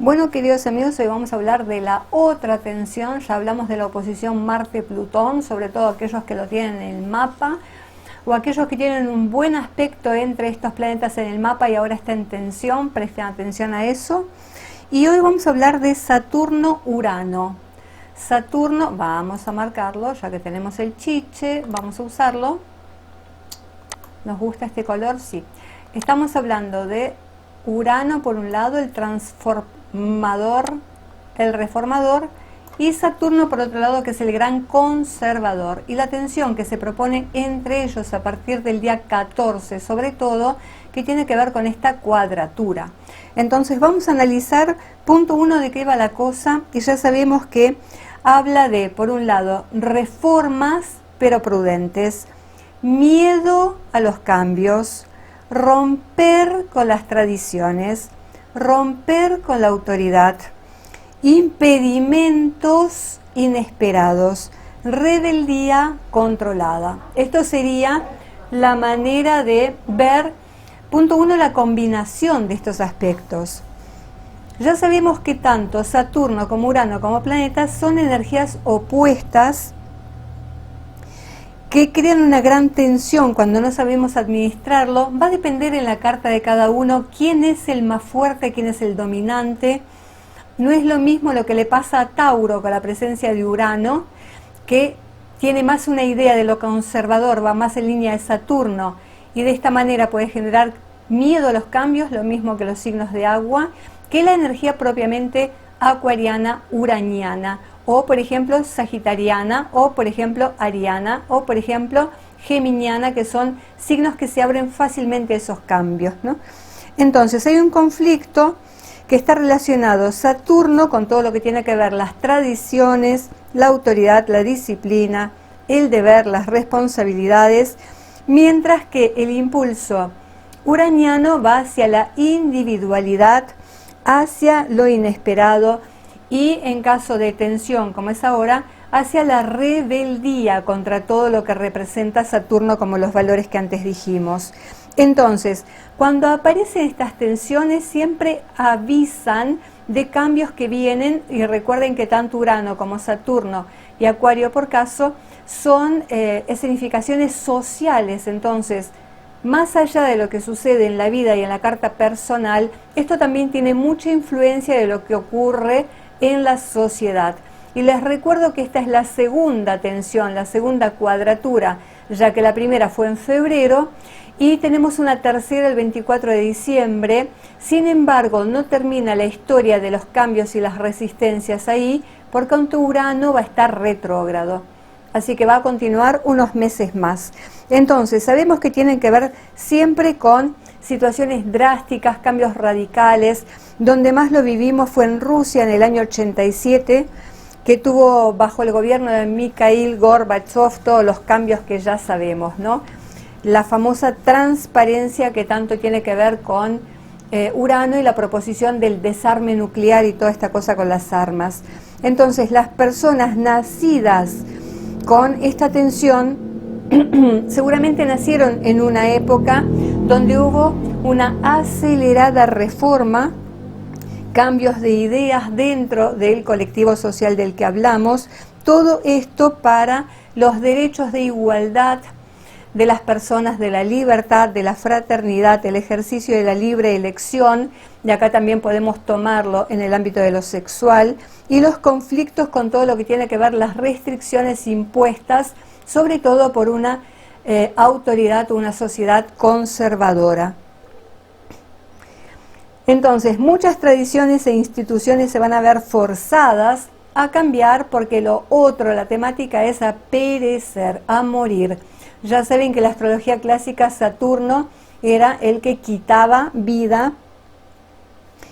Bueno, queridos amigos, hoy vamos a hablar de la otra tensión. Ya hablamos de la oposición Marte-Plutón, sobre todo aquellos que lo tienen en el mapa o aquellos que tienen un buen aspecto entre estos planetas en el mapa y ahora está en tensión. Presten atención a eso. Y hoy vamos a hablar de Saturno-Urano. Saturno, vamos a marcarlo, ya que tenemos el chiche, vamos a usarlo. ¿Nos gusta este color? Sí. Estamos hablando de Urano por un lado, el transformador, el reformador, y Saturno por otro lado, que es el gran conservador. Y la tensión que se propone entre ellos a partir del día 14, sobre todo, que tiene que ver con esta cuadratura. Entonces vamos a analizar punto 1 de qué va la cosa, y ya sabemos que habla de, por un lado, reformas pero prudentes, miedo a los cambios, romper con las tradiciones, romper con la autoridad, impedimentos inesperados, rebeldía controlada. Esto sería la manera de ver, punto 1, la combinación de estos aspectos. Ya sabemos que tanto Saturno como Urano como planetas son energías opuestas que crean una gran tensión cuando no sabemos administrarlo. Va a depender en la carta de cada uno quién es el más fuerte, quién es el dominante. No es lo mismo lo que le pasa a Tauro con la presencia de Urano, que tiene más una idea de lo conservador, va más en línea de Saturno, y de esta manera puede generar miedo a los cambios, lo mismo que los signos de agua, que la energía propiamente acuariana, uraniana, o por ejemplo sagitariana, o por ejemplo ariana, o por ejemplo geminiana, que son signos que se abren fácilmente a esos cambios, ¿no? Entonces hay un conflicto que está relacionado Saturno con todo lo que tiene que ver las tradiciones, la autoridad, la disciplina, el deber, las responsabilidades, mientras que el impulso uraniano va hacia la individualidad, hacia lo inesperado, y en caso de tensión como es ahora, hacia la rebeldía contra todo lo que representa Saturno, como los valores que antes dijimos. Entonces, cuando aparecen estas tensiones siempre avisan de cambios que vienen, y recuerden que tanto Urano como Saturno y Acuario por caso son escenificaciones sociales. Entonces, más allá de lo que sucede en la vida y en la carta personal, esto también tiene mucha influencia de lo que ocurre en la sociedad. Y les recuerdo que esta es la segunda tensión, la segunda cuadratura, ya que la primera fue en febrero y tenemos una tercera el 24 de diciembre. Sin embargo, no termina la historia de los cambios y las resistencias ahí, porque Urano va a estar retrógrado. Así que va a continuar unos meses más. Entonces, sabemos que tienen que ver siempre con situaciones drásticas, cambios radicales. Donde más lo vivimos fue en Rusia en el año 87, que tuvo bajo el gobierno de Mikhail Gorbachev todos los cambios que ya sabemos, ¿no? La famosa transparencia que tanto tiene que ver con Urano y la proposición del desarme nuclear y toda esta cosa con las armas. Entonces, las personas nacidas con esta tensión seguramente nacieron en una época donde hubo una acelerada reforma, cambios de ideas dentro del colectivo social del que hablamos, todo esto para los derechos de igualdad de las personas, de la libertad, de la fraternidad, el ejercicio de la libre elección, y acá también podemos tomarlo en el ámbito de lo sexual, y los conflictos con todo lo que tiene que ver las restricciones impuestas, sobre todo por una autoridad o una sociedad conservadora. Entonces, muchas tradiciones e instituciones se van a ver forzadas a cambiar porque lo otro, la temática es a perecer, a morir. Ya saben que la astrología clásica Saturno era el que quitaba vida,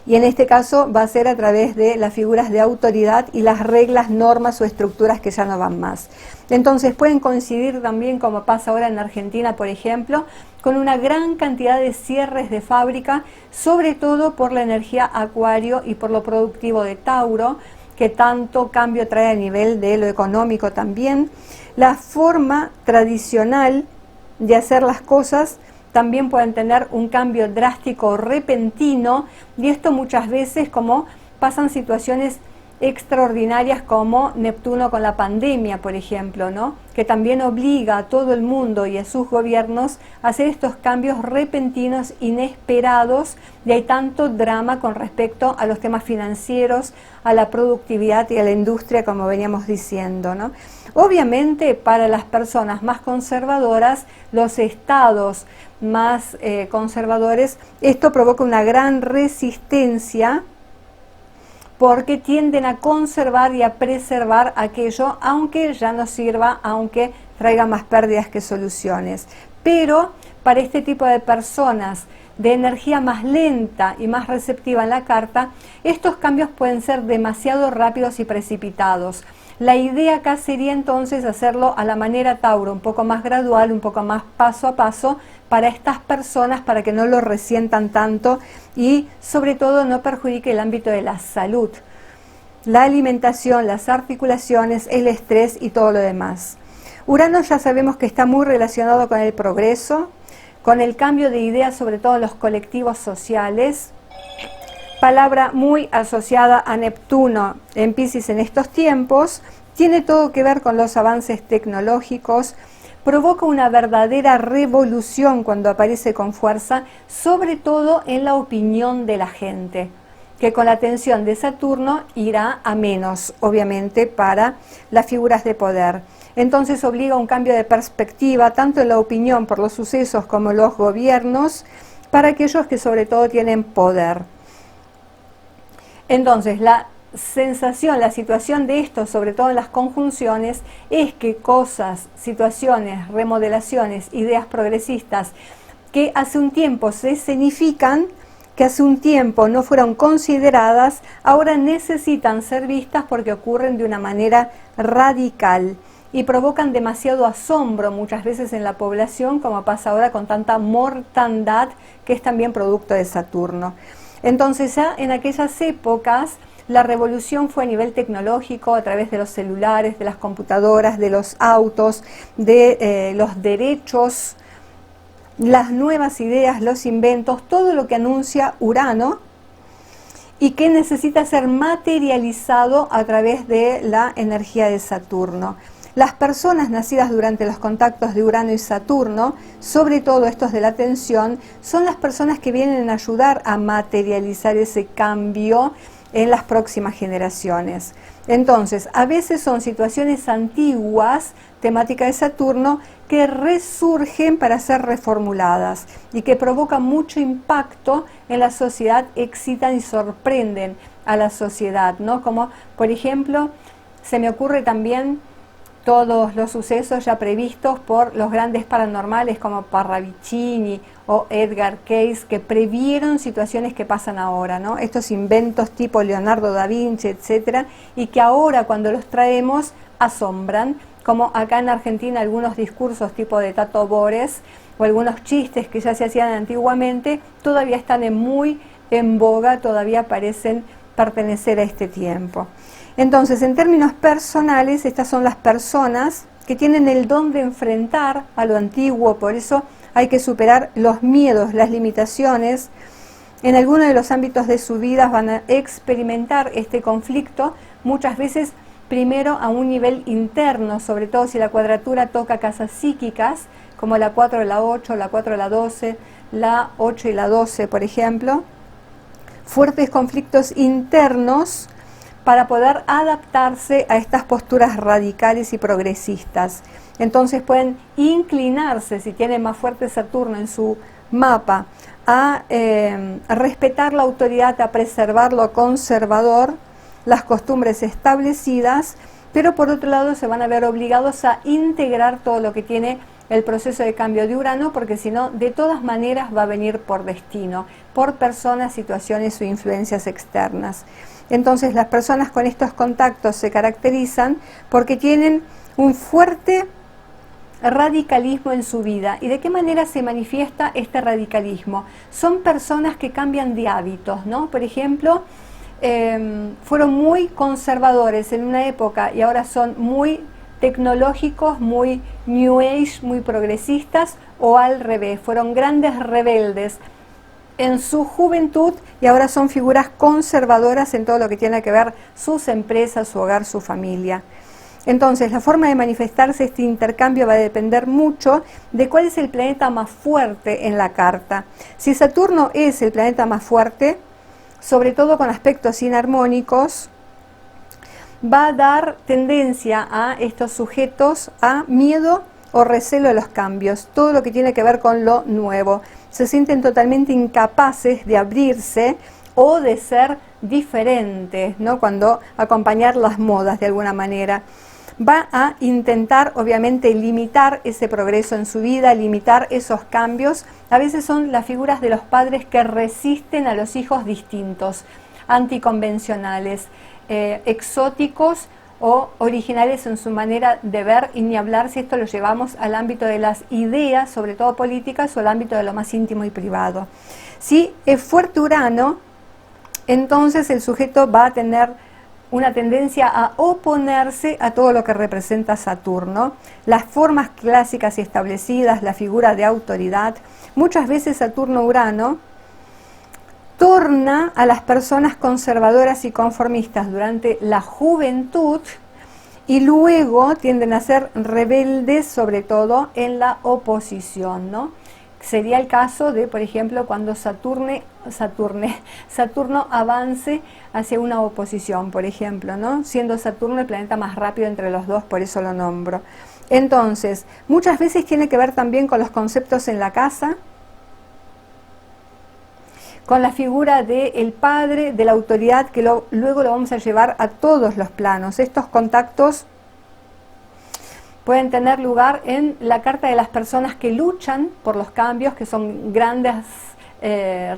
y en este caso va a ser a través de las figuras de autoridad y las reglas, normas o estructuras que ya no van más. Entonces pueden coincidir también, como pasa ahora en Argentina, por ejemplo, con una gran cantidad de cierres de fábrica, sobre todo por la energía Acuario y por lo productivo de Tauro, que tanto cambio trae a nivel de lo económico también. La forma tradicional de hacer las cosas también pueden tener un cambio drástico, repentino, y esto muchas veces como pasan situaciones extraordinarias como Neptuno con la pandemia, por ejemplo, ¿no? Que también obliga a todo el mundo y a sus gobiernos a hacer estos cambios repentinos, inesperados, y hay tanto drama con respecto a los temas financieros, a la productividad y a la industria, como veníamos diciendo, ¿no? Obviamente, para las personas más conservadoras, los estados más conservadores, esto provoca una gran resistencia, porque tienden a conservar y a preservar aquello, aunque ya no sirva, aunque traiga más pérdidas que soluciones. Pero para este tipo de personas de energía más lenta y más receptiva en la carta, estos cambios pueden ser demasiado rápidos y precipitados. La idea acá sería entonces hacerlo a la manera Tauro, un poco más gradual, un poco más paso a paso para estas personas, para que no lo resientan tanto y sobre todo no perjudique el ámbito de la salud, la alimentación, las articulaciones, el estrés y todo lo demás. Urano ya sabemos que está muy relacionado con el progreso, con el cambio de ideas, sobre todo en los colectivos sociales, palabra muy asociada a Neptuno en Piscis en estos tiempos, tiene todo que ver con los avances tecnológicos, provoca una verdadera revolución cuando aparece con fuerza, sobre todo en la opinión de la gente, que con la atención de Saturno irá a menos, obviamente, para las figuras de poder. Entonces obliga a un cambio de perspectiva, tanto en la opinión por los sucesos como los gobiernos, para aquellos que sobre todo tienen poder. Entonces, la sensación, la situación de esto, sobre todo en las conjunciones, es que cosas, situaciones, remodelaciones, ideas progresistas que hace un tiempo se escenifican, que hace un tiempo no fueron consideradas, ahora necesitan ser vistas porque ocurren de una manera radical y provocan demasiado asombro muchas veces en la población, como pasa ahora con tanta mortandad que es también producto de Saturno. Entonces ya en aquellas épocas la revolución fue a nivel tecnológico, a través de los celulares, de las computadoras, de los autos, de los derechos, las nuevas ideas, los inventos, todo lo que anuncia Urano y que necesita ser materializado a través de la energía de Saturno. Las personas nacidas durante los contactos de Urano y Saturno, sobre todo estos de la atención, son las personas que vienen a ayudar a materializar ese cambio en las próximas generaciones. Entonces, a veces son situaciones antiguas, temática de Saturno, que resurgen para ser reformuladas y que provocan mucho impacto en la sociedad, excitan y sorprenden a la sociedad, ¿no? Como, por ejemplo, se me ocurre también todos los sucesos ya previstos por los grandes paranormales como Parravicini o Edgar Cayce, que previeron situaciones que pasan ahora, ¿no? Estos inventos tipo Leonardo da Vinci, etcétera, y que ahora cuando los traemos asombran, como acá en Argentina algunos discursos tipo de Tato Bores o algunos chistes que ya se hacían antiguamente todavía están muy en boga, todavía parecen pertenecer a este tiempo. Entonces, en términos personales, estas son las personas que tienen el don de enfrentar a lo antiguo, por eso hay que superar los miedos, las limitaciones. En algunos de los ámbitos de su vida van a experimentar este conflicto, muchas veces primero a un nivel interno, sobre todo si la cuadratura toca casas psíquicas, como la 4 y la 8, la 4 y la 12, la 8 y la 12, por ejemplo. Fuertes conflictos internos para poder adaptarse a estas posturas radicales y progresistas. Entonces pueden inclinarse, si tienen más fuerte Saturno en su mapa, a respetar la autoridad, a preservar lo conservador, las costumbres establecidas, pero por otro lado se van a ver obligados a integrar todo lo que tiene el proceso de cambio de Urano, porque si no, de todas maneras va a venir por destino, por personas, situaciones o influencias externas. Entonces las personas con estos contactos se caracterizan porque tienen un fuerte radicalismo en su vida. ¿Y de qué manera se manifiesta este radicalismo? Son personas que cambian de hábitos, ¿no? Por ejemplo, fueron muy conservadores en una época y ahora son muy tecnológicos, muy New Age, muy progresistas, o al revés, fueron grandes rebeldes en su juventud y ahora son figuras conservadoras en todo lo que tiene que ver sus empresas, su hogar, su familia. Entonces, la forma de manifestarse este intercambio va a depender mucho de cuál es el planeta más fuerte en la carta. Si Saturno es el planeta más fuerte, sobre todo con aspectos inarmónicos, va a dar tendencia a estos sujetos a miedo o recelo de los cambios, todo lo que tiene que ver con lo nuevo. Se sienten totalmente incapaces de abrirse o de ser diferentes, ¿no? Cuando acompañar las modas de alguna manera. Va a intentar, obviamente, limitar ese progreso en su vida, limitar esos cambios. A veces son las figuras de los padres que resisten a los hijos distintos, anticonvencionales, exóticos o originales en su manera de ver, y ni hablar si esto lo llevamos al ámbito de las ideas, sobre todo políticas, o al ámbito de lo más íntimo y privado. Si es fuerte Urano, entonces el sujeto va a tener una tendencia a oponerse a todo lo que representa Saturno, las formas clásicas y establecidas, la figura de autoridad. Muchas veces Saturno-Urano torna a las personas conservadoras y conformistas durante la juventud y luego tienden a ser rebeldes, sobre todo en la oposición, ¿no? Sería el caso de, por ejemplo, cuando Saturno avance hacia una oposición, por ejemplo, ¿no? Siendo Saturno el planeta más rápido entre los dos, por eso lo nombro. Entonces, muchas veces tiene que ver también con los conceptos en la casa, con la figura del padre, de la autoridad, que luego lo vamos a llevar a todos los planos. Estos contactos pueden tener lugar en la carta de las personas que luchan por los cambios, que son grandes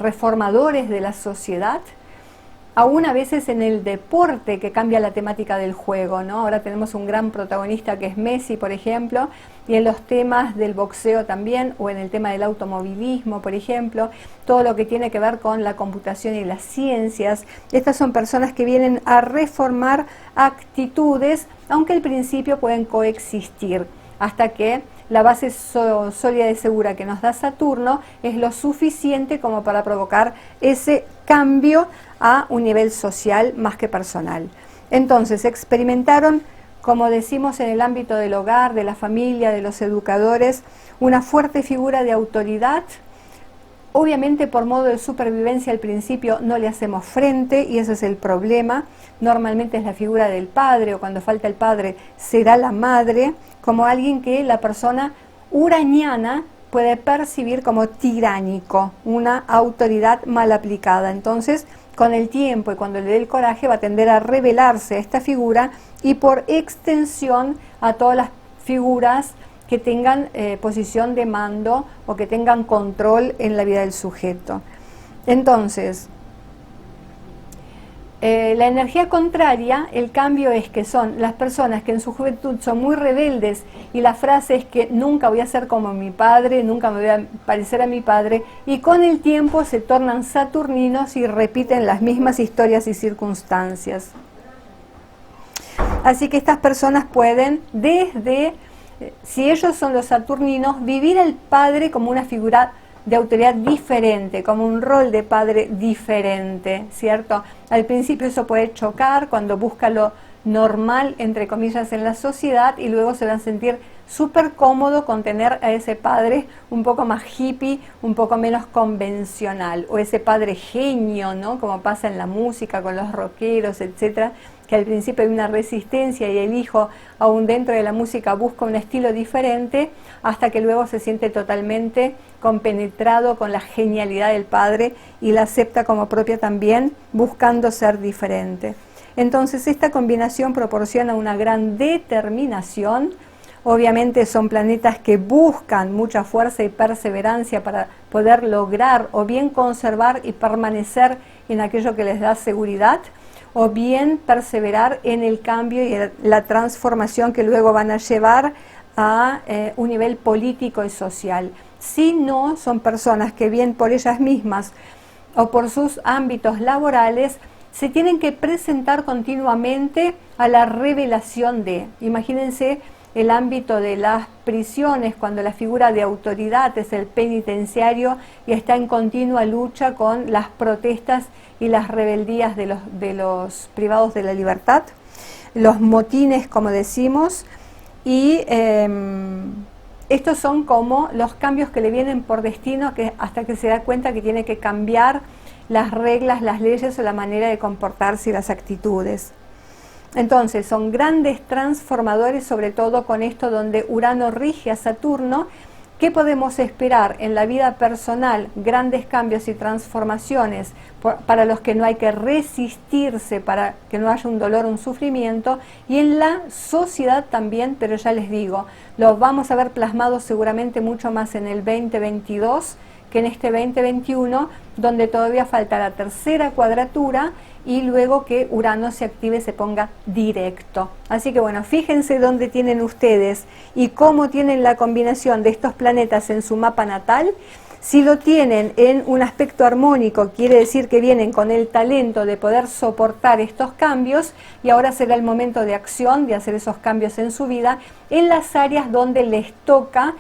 reformadores de la sociedad, aún a veces en el deporte, que cambia la temática del juego, ¿no? Ahora tenemos un gran protagonista que es Messi, por ejemplo, y en los temas del boxeo también, o en el tema del automovilismo, por ejemplo, todo lo que tiene que ver con la computación y las ciencias. Estas son personas que vienen a reformar actitudes, aunque al principio pueden coexistir, hasta que la base sólida y segura que nos da Saturno es lo suficiente como para provocar ese cambio a un nivel social más que personal. Entonces experimentaron, como decimos, en el ámbito del hogar, de la familia, de los educadores, una fuerte figura de autoridad. Obviamente por modo de supervivencia al principio no le hacemos frente y ese es el problema. Normalmente es la figura del padre, o cuando falta el padre será la madre, como alguien que la persona uraniana puede percibir como tiránico, una autoridad mal aplicada. Entonces, con el tiempo y cuando le dé el coraje va a tender a rebelarse a esta figura y por extensión a todas las figuras que tengan posición de mando o que tengan control en la vida del sujeto. Entonces, la energía contraria, el cambio es que son las personas que en su juventud son muy rebeldes y la frase es que nunca voy a ser como mi padre, nunca me voy a parecer a mi padre, y con el tiempo se tornan saturninos y repiten las mismas historias y circunstancias. Así que estas personas pueden, si ellos son los saturninos, vivir al padre como una figura de autoridad diferente, como un rol de padre diferente, ¿cierto? Al principio eso puede chocar cuando busca lo normal, entre comillas, en la sociedad, y luego se van a sentir súper cómodos con tener a ese padre un poco más hippie, un poco menos convencional, o ese padre genio, ¿no? Como pasa en la música con los rockeros, etcétera, que al principio hay una resistencia y el hijo, aún dentro de la música, busca un estilo diferente, hasta que luego se siente totalmente compenetrado con la genialidad del padre y la acepta como propia también, buscando ser diferente. Entonces esta combinación proporciona una gran determinación. Obviamente son planetas que buscan mucha fuerza y perseverancia para poder lograr o bien conservar y permanecer en aquello que les da seguridad, o bien perseverar en el cambio y la transformación que luego van a llevar a un nivel político y social. Si no, son personas que bien por ellas mismas o por sus ámbitos laborales se tienen que presentar continuamente a la revelación de. Imagínense el ámbito de las prisiones, cuando la figura de autoridad es el penitenciario y está en continua lucha con las protestas y las rebeldías de los privados de la libertad, los motines, como decimos, y estos son como los cambios que le vienen por destino, que hasta que se da cuenta que tiene que cambiar las reglas, las leyes o la manera de comportarse y las actitudes. Entonces son grandes transformadores, sobre todo con esto donde Urano rige a Saturno. ¿Qué podemos esperar en la vida personal? Grandes cambios y transformaciones para los que no hay que resistirse, para que no haya un dolor, un sufrimiento, y en la sociedad también, pero ya les digo, lo vamos a ver plasmado seguramente mucho más en el 2022 que en este 2021, donde todavía falta la tercera cuadratura y luego que Urano se active, se ponga directo. Así que bueno, fíjense dónde tienen ustedes y cómo tienen la combinación de estos planetas en su mapa natal. Si lo tienen en un aspecto armónico, quiere decir que vienen con el talento de poder soportar estos cambios, y ahora será el momento de acción, de hacer esos cambios en su vida, en las áreas donde les toca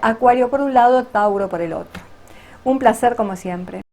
Acuario por un lado, Tauro por el otro. Un placer como siempre.